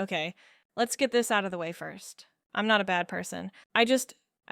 Okay, let's get this out of the way first. I'm not a bad person. I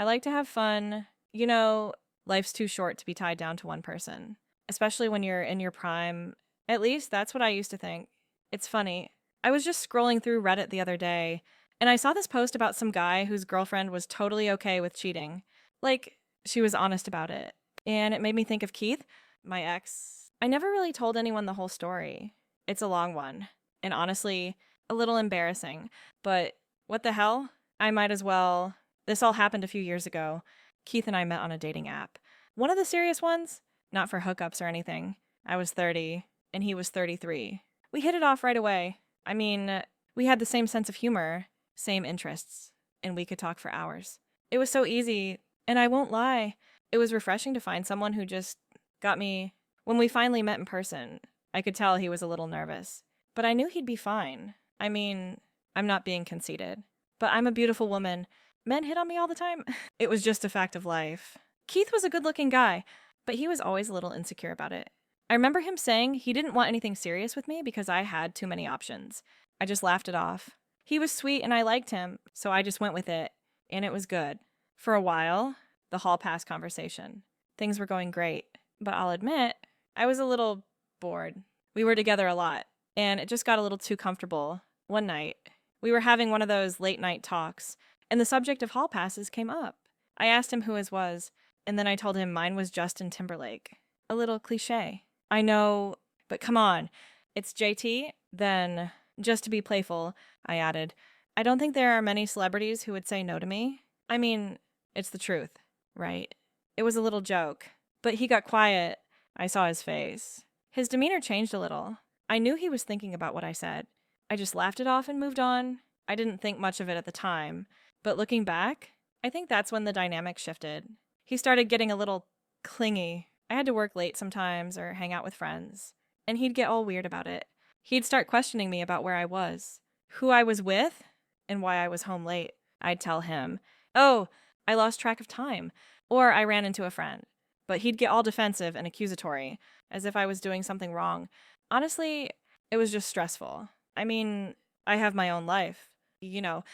like to have fun. You know, life's too short to be tied down to one person, especially when you're in your prime. At least that's what I used to think. It's funny. I was just scrolling through Reddit the other day, and I saw this post about some guy whose girlfriend was totally okay with cheating. Like, she was honest about it. And it made me think of Keith, my ex. I never really told anyone the whole story. It's a long one, and honestly, a little embarrassing. But what the hell? I might as well. This all happened a few years ago. Keith and I met on a dating app. One of the serious ones? Not for hookups or anything. I was 30, and he was 33. We hit it off right away. I mean, we had the same sense of humor, same interests, and we could talk for hours. It was so easy, and I won't lie, it was refreshing to find someone who just got me. When we finally met in person, I could tell he was a little nervous, but I knew he'd be fine. I mean, I'm not being conceited, but I'm a beautiful woman. Men hit on me all the time. It was just a fact of life. Keith was a good-looking guy, but he was always a little insecure about it. I remember him saying he didn't want anything serious with me because I had too many options. I just laughed it off. He was sweet and I liked him, so I just went with it, and it was good. For a while, the hall pass conversation. Things were going great, but I'll admit, I was a little bored. We were together a lot, and it just got a little too comfortable. One night, we were having one of those late night talks, and the subject of hall passes came up. I asked him who his was, and then I told him mine was Justin Timberlake. A little cliche. I know, but come on. It's JT? Then, just to be playful, I added, I don't think there are many celebrities who would say no to me. I mean, it's the truth, right? It was a little joke, but he got quiet. I saw his face. His demeanor changed a little. I knew he was thinking about what I said. I just laughed it off and moved on. I didn't think much of it at the time, but looking back, I think that's when the dynamic shifted. He started getting a little clingy. I had to work late sometimes or hang out with friends, and he'd get all weird about it. He'd start questioning me about where I was, who I was with, and why I was home late. I'd tell him, oh, I lost track of time, or I ran into a friend. But he'd get all defensive and accusatory, as if I was doing something wrong. Honestly, it was just stressful. I mean, I have my own life. You know,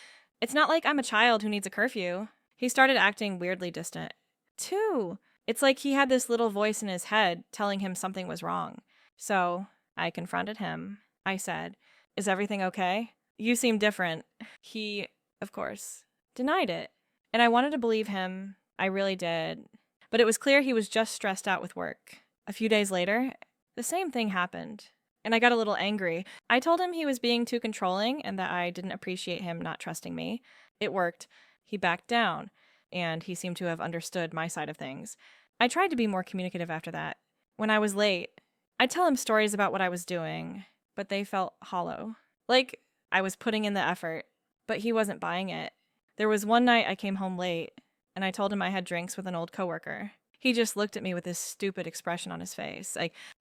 it's not like I'm a child who needs a curfew. He started acting weirdly distant. Too. It's like he had this little voice in his head telling him something was wrong. So I confronted him. I said, is everything okay? You seem different. He, of course, denied it. And I wanted to believe him. I really did. But it was clear he was just stressed out with work. A few days later, the same thing happened. And I got a little angry. I told him he was being too controlling and that I didn't appreciate him not trusting me. It worked. He backed down, and he seemed to have understood my side of things. I tried to be more communicative after that. When I was late, I'd tell him stories about what I was doing, but they felt hollow. Like I was putting in the effort, but he wasn't buying it. There was one night I came home late, and I told him I had drinks with an old coworker. He just looked at me with this stupid expression on his face,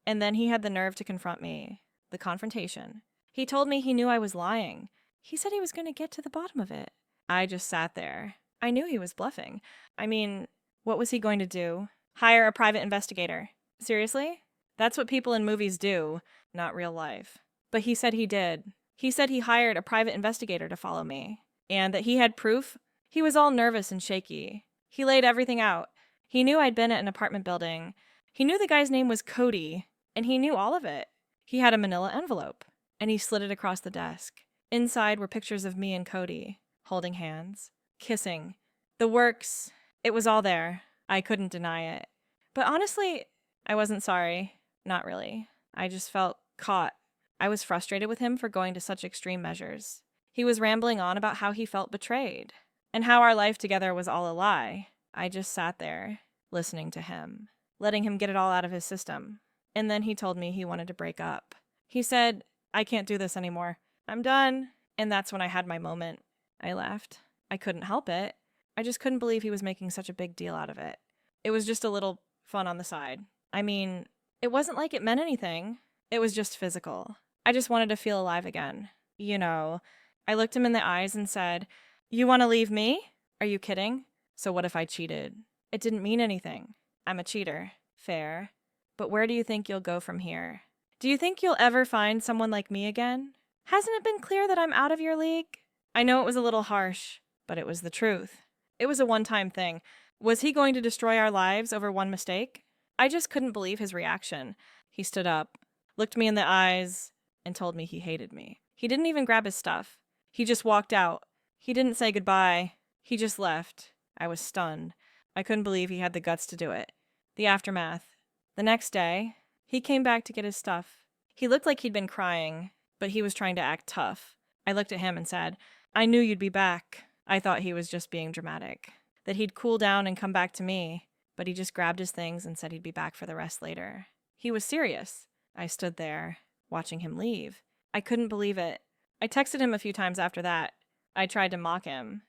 and then he had the nerve to confront me. The confrontation. He told me he knew I was lying. He said he was going to get to the bottom of it. I just sat there. I knew he was bluffing. I mean, what was he going to do? Hire a private investigator. Seriously? That's what people in movies do, not real life. But he said he did. He said he hired a private investigator to follow me, and that he had proof. He was all nervous and shaky. He laid everything out. He knew I'd been at an apartment building. He knew the guy's name was Cody, and he knew all of it. He had a manila envelope, and he slid it across the desk. Inside were pictures of me and Cody, holding hands, kissing. The works. It was all there. I couldn't deny it. But honestly, I wasn't sorry. Not really. I just felt caught. I was frustrated with him for going to such extreme measures. He was rambling on about how he felt betrayed, and how our life together was all a lie. I just sat there, listening to him, letting him get it all out of his system. And then he told me he wanted to break up. He said, I can't do this anymore. I'm done. And that's when I had my moment. I left. I couldn't help it. I just couldn't believe he was making such a big deal out of it. It was just a little fun on the side. I mean, it wasn't like it meant anything. It was just physical. I just wanted to feel alive again. You know, I looked him in the eyes and said, you want to leave me? Are you kidding? So what if I cheated? It didn't mean anything. I'm a cheater. Fair. But where do you think you'll go from here? Do you think you'll ever find someone like me again? Hasn't it been clear that I'm out of your league? I know it was a little harsh, but it was the truth. It was a one-time thing. Was he going to destroy our lives over one mistake? I just couldn't believe his reaction. He stood up, looked me in the eyes, and told me he hated me. He didn't even grab his stuff. He just walked out. He didn't say goodbye. He just left. I was stunned. I couldn't believe he had the guts to do it. The aftermath. The next day, he came back to get his stuff. He looked like he'd been crying, but he was trying to act tough. I looked at him and said, "I knew you'd be back." I thought he was just being dramatic, that he'd cool down and come back to me, but he just grabbed his things and said he'd be back for the rest later. He was serious. I stood there, watching him leave. I couldn't believe it. I texted him a few times after that. I tried to mock him,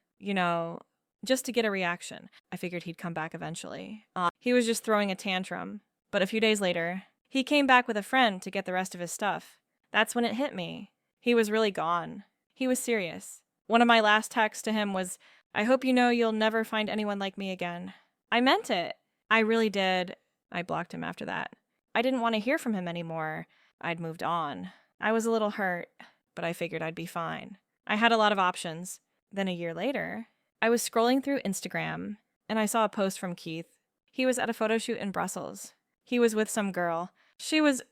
just to get a reaction. I figured he'd come back eventually. He was just throwing a tantrum. But a few days later, he came back with a friend to get the rest of his stuff. That's when it hit me. He was really gone. He was serious. One of my last texts to him was, "I hope you know you'll never find anyone like me again." I meant it. I really did. I blocked him after that. I didn't want to hear from him anymore. I'd moved on. I was a little hurt, but I figured I'd be fine. I had a lot of options. Then a year later, I was scrolling through Instagram, and I saw a post from Keith. He was at a photo shoot in Brussels. He was with some girl. She was,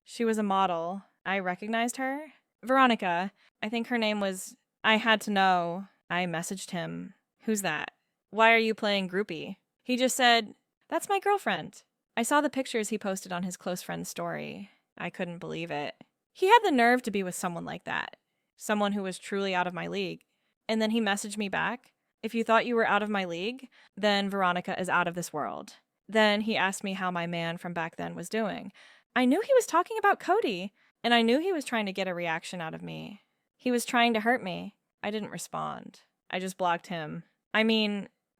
she was a model. I recognized her. Veronica. I think her name was, I had to know. I messaged him. "Who's that? Why are you playing groupie?" He just said, "That's my girlfriend." I saw the pictures he posted on his close friend's story. I couldn't believe it. He had the nerve to be with someone like that. Someone who was truly out of my league. And then he messaged me back, "If you thought you were out of my league, then Veronica is out of this world." Then he asked me how my man from back then was doing. I knew he was talking about Cody, and I knew he was trying to get a reaction out of me. He was trying to hurt me. I didn't respond. I just blocked him.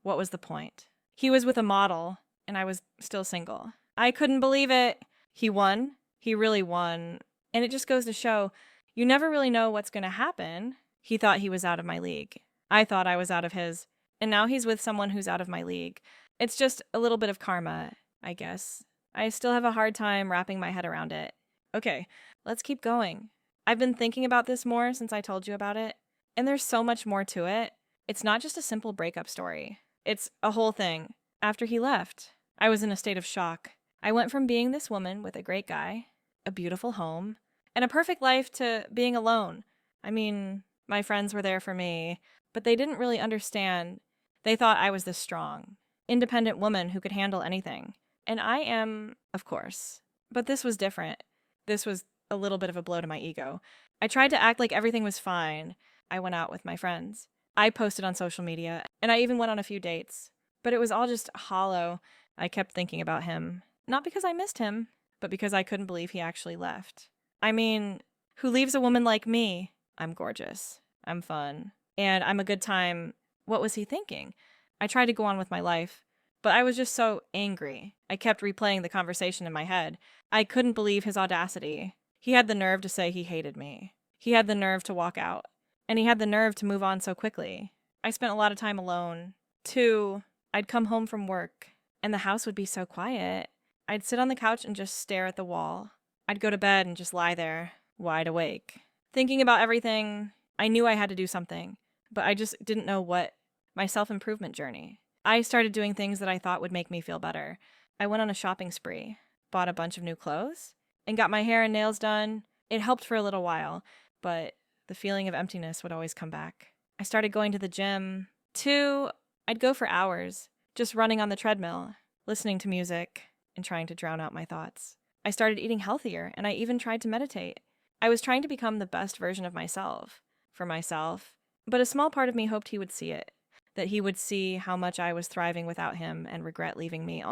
What was the point? He was with a model, and I was still single. I couldn't believe it. He won. He really won. And it just goes to show, you never really know what's going to happen. He thought he was out of my league. I thought I was out of his. And now he's with someone who's out of my league. It's just a little bit of karma, I guess. I still have a hard time wrapping my head around it. Okay, let's keep going. I've been thinking about this more since I told you about it. And there's so much more to it. It's not just a simple breakup story. It's a whole thing. After he left, I was in a state of shock. I went from being this woman with a great guy, a beautiful home, and a perfect life to being alone. My friends were there for me, but they didn't really understand. They thought I was this strong, independent woman who could handle anything. And I am, of course. But this was different. This was a little bit of a blow to my ego. I tried to act like everything was fine. I went out with my friends. I posted on social media, and I even went on a few dates. But it was all just hollow. I kept thinking about him. Not because I missed him, but because I couldn't believe he actually left. Who leaves a woman like me? I'm gorgeous. I'm fun. And I'm a good time. What was he thinking? I tried to go on with my life, but I was just so angry. I kept replaying the conversation in my head. I couldn't believe his audacity. He had the nerve to say he hated me. He had the nerve to walk out. And he had the nerve to move on so quickly. I spent a lot of time alone. 2, I'd come home from work, and the house would be so quiet. I'd sit on the couch and just stare at the wall. I'd go to bed and just lie there, wide awake. Thinking about everything, I knew I had to do something, but I just didn't know what. My self-improvement journey. I started doing things that I thought would make me feel better. I went on a shopping spree, bought a bunch of new clothes, and got my hair and nails done. It helped for a little while, but the feeling of emptiness would always come back. I started going to the gym. 2, I'd go for hours, just running on the treadmill, listening to music, and trying to drown out my thoughts. I started eating healthier, and I even tried to meditate. I was trying to become the best version of myself, for myself, but a small part of me hoped he would see it, that he would see how much I was thriving without him and regret leaving me.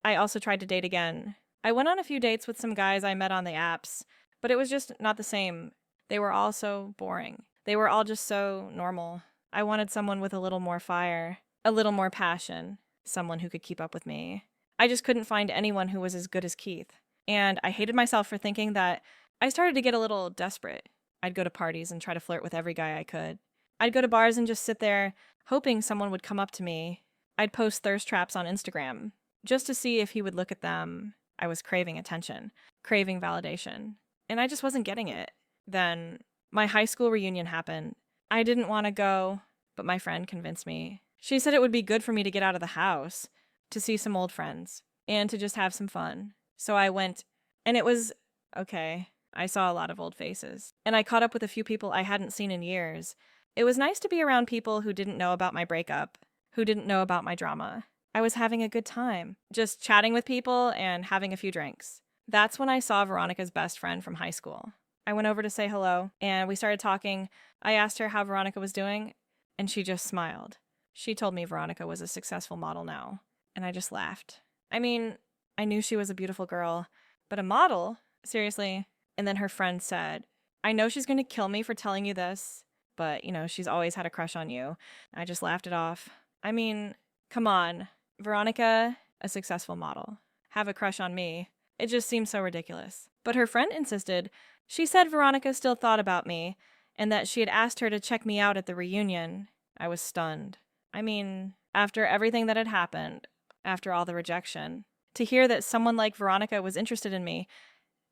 I also tried to date again. I went on a few dates with some guys I met on the apps, but it was just not the same. They were all so boring. They were all just so normal. I wanted someone with a little more fire, a little more passion, someone who could keep up with me. I just couldn't find anyone who was as good as Keith. And I hated myself for thinking that. I started to get a little desperate. I'd go to parties and try to flirt with every guy I could. I'd go to bars and just sit there, hoping someone would come up to me. I'd post thirst traps on Instagram, just to see if he would look at them. I was craving attention, craving validation, and I just wasn't getting it. Then my high school reunion happened. I didn't want to go, but my friend convinced me. She said it would be good for me to get out of the house, to see some old friends, and to just have some fun. So I went, and it was okay. I saw a lot of old faces, and I caught up with a few people I hadn't seen in years. It was nice to be around people who didn't know about my breakup, who didn't know about my drama. I was having a good time, just chatting with people and having a few drinks. That's when I saw Veronica's best friend from high school. I went over to say hello, and we started talking. I asked her how Veronica was doing, and she just smiled. She told me Veronica was a successful model now, and I just laughed. I mean, I knew she was a beautiful girl, but a model? Seriously? And then her friend said, I know she's going to kill me for telling you this, but, she's always had a crush on you. I just laughed it off. I mean, come on. Veronica, a successful model, have a crush on me. It just seems so ridiculous. But her friend insisted. She said Veronica still thought about me, and that she had asked her to check me out at the reunion. I was stunned. I mean, after everything that had happened, after all the rejection, to hear that someone like Veronica was interested in me,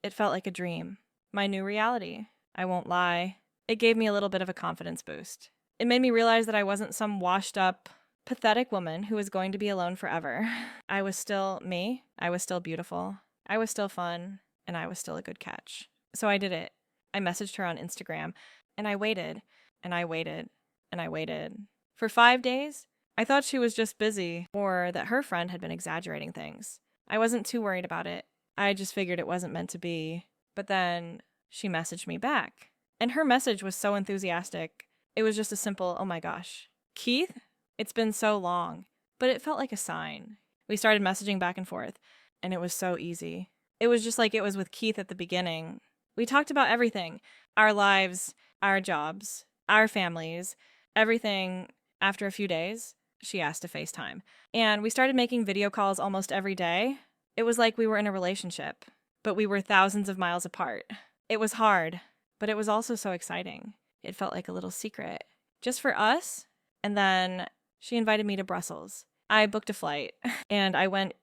it felt like a dream. My new reality. I won't lie. It gave me a little bit of a confidence boost. It made me realize that I wasn't some washed up, pathetic woman who was going to be alone forever. I was still me. I was still beautiful. I was still fun. And I was still a good catch. So I did it. I messaged her on Instagram. And I waited. And I waited. And I waited. For 5 days, I thought she was just busy or that her friend had been exaggerating things. I wasn't too worried about it. I just figured it wasn't meant to be. But then she messaged me back. And her message was so enthusiastic. It was just a simple, oh my gosh. Keith? It's been so long. But it felt like a sign. We started messaging back and forth. And it was so easy. It was just like it was with Keith at the beginning. We talked about everything. Our lives, our jobs, our families, everything. After a few days, she asked to FaceTime. And we started making video calls almost every day. It was like we were in a relationship, but we were thousands of miles apart. It was hard, but it was also so exciting. It felt like a little secret, just for us. And then she invited me to Brussels. I booked a flight, and I went,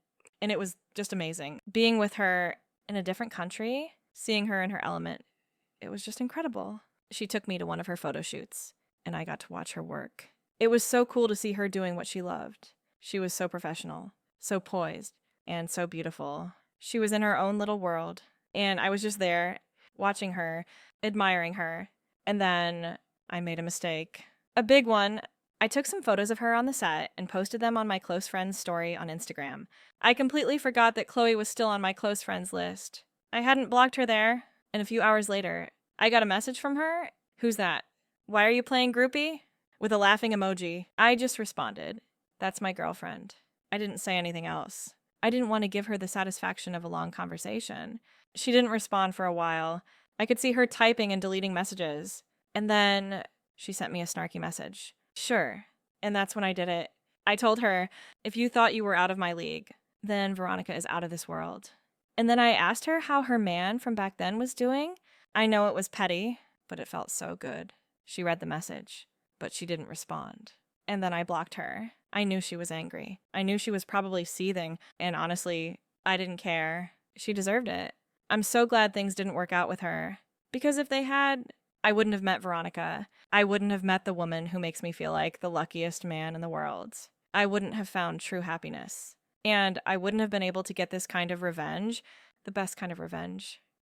and it was just amazing. Being with her in a different country, seeing her in her element, it was just incredible. She took me to one of her photo shoots, and I got to watch her work. It was so cool to see her doing what she loved. She was so professional, so poised, and so beautiful. She was in her own little world, and I was just there, watching her, admiring her, and then I made a mistake. A big one. I took some photos of her on the set and posted them on my close friends story on Instagram. I completely forgot that Chloe was still on my close friends list. I hadn't blocked her there, and a few hours later, I got a message from her. Who's that? Why are you playing groupie? With a laughing emoji. I just responded. That's my girlfriend. I didn't say anything else. I didn't want to give her the satisfaction of a long conversation. She didn't respond for a while. I could see her typing and deleting messages. And then she sent me a snarky message. Sure. And that's when I did it. I told her, if you thought you were out of my league, then Veronica is out of this world. And then I asked her how her man from back then was doing. I know it was petty, but it felt so good. She read the message, but she didn't respond. And then I blocked her. I knew she was angry. I knew she was probably seething, and honestly, I didn't care. She deserved it. I'm so glad things didn't work out with her, because if they had, I wouldn't have met Veronica. I wouldn't have met the woman who makes me feel like the luckiest man in the world. I wouldn't have found true happiness. And I wouldn't have been able to get this kind of revenge, the best kind of revenge.